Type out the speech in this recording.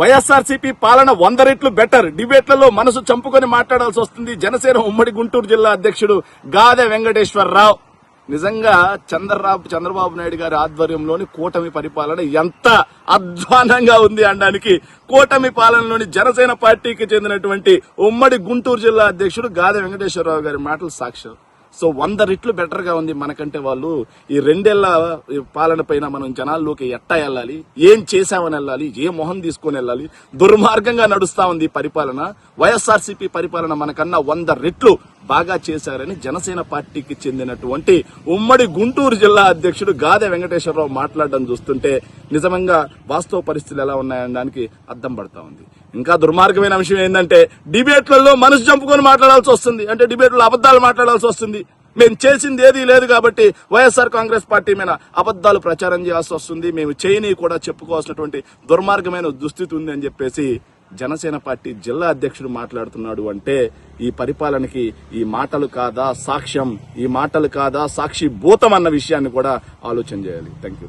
వైఎస్ఆర్సీపీ పాలన 100 రెట్లు బెటర్. డిబేట్లలో మనసు చంపుకొని మాట్లాడాల్సి వస్తుంది. జనసేన ఉమ్మడి గుంటూరు జిల్లా అధ్యక్షుడు గాదె వెంకటేశ్వరరావు. నిజంగా చంద్రబాబు నాయుడు గారి ఆధ్వర్యంలోని కూటమి పరిపాలన ఎంత అధ్వానంగా ఉంది అనడానికి కూటమి పాలనలోని జనసేన పార్టీకి చెందినటువంటి ఉమ్మడి గుంటూరు జిల్లా అధ్యక్షుడు గాదె వెంకటేశ్వరరావు గారి మాటలు సాక్ష్యం. సో 100 రెట్లు బెటర్ గా ఉంది మనకంటే. వాళ్ళు ఈ 2 ఏళ్ల పాలన పైన మనం జనాల్లోకి ఎట్టా వెళ్ళాలి, ఏం చేశామని వెళ్ళాలి, ఏ మొహం తీసుకొని వెళ్ళాలి, దుర్మార్గంగా నడుస్తా ఉంది పరిపాలన. వైఎస్ఆర్సీపీ పరిపాలన మనకన్నా 100 రెట్లు బాగా చేశారని జనసేన పార్టీకి చెందినటువంటి ఉమ్మడి గుంటూరు జిల్లా అధ్యక్షుడు గాదె వెంకటేశ్వరరావు మాట్లాడడం చూస్తుంటే నిజంగా వాస్తవ పరిస్థితులు ఎలా ఉన్నాయనడానికి అద్దం పడతా ఉంది. ఇంకా దుర్మార్గమైన విషయం ఏంటంటే డిబేట్లలో మనసు చంపుకొని మాట్లాడాల్సి వస్తుంది. అంటే డిబేట్లో అబద్దాలు మాట్లాడాల్సి వస్తుంది. మేము చేసింది ఏదీ లేదు కాబట్టి వైఎస్ఆర్ కాంగ్రెస్ పార్టీ మీద అబద్దాలు ప్రచారం చేయాల్సి వస్తుంది. మేము చేయని కూడా చెప్పుకోవాల్సినటువంటి దుర్మార్గమైన దుస్థితి ఉంది అని చెప్పేసి జనసేన పార్టీ జిల్లా అధ్యక్షుడు మాట్లాడుతున్నాడు. అంటే ఈ పరిపాలనకి ఈ మాటలు కాదా సాక్ష్యం, ఈ మాటలు కాదా సాక్షి భూతం అన్న విషయాన్ని కూడా ఆలోచన చేయాలి. Thank you.